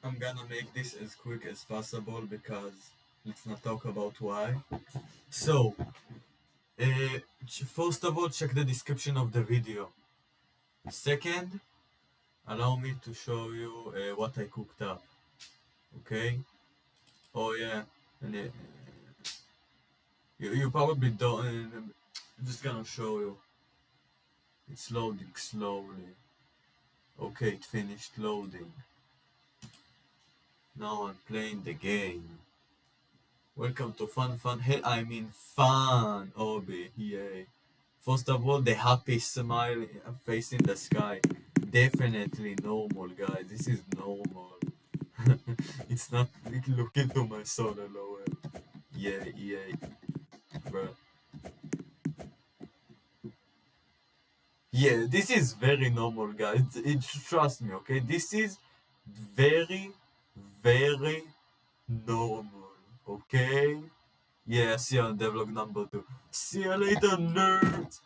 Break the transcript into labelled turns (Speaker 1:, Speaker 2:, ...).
Speaker 1: I'm gonna make this as quick as possible because let's not talk about why. So, first of all, check the description of the video. Second, allow me to show you what I cooked up. Okay? Oh yeah, and you probably don't. I'm just gonna show you. It's loading slowly. Okay, it finished loading. Now I'm playing the game. Welcome to fun, obby, yay. First of all, the happy smile face in the sky. Definitely normal, guys. This is normal. It's not look into my soul, lol. Yay, yay, bro. Yeah, this is very normal, guys. Trust me, okay? This is very, very normal, okay? Yeah, see you on devlog number 2. See you later, nerds!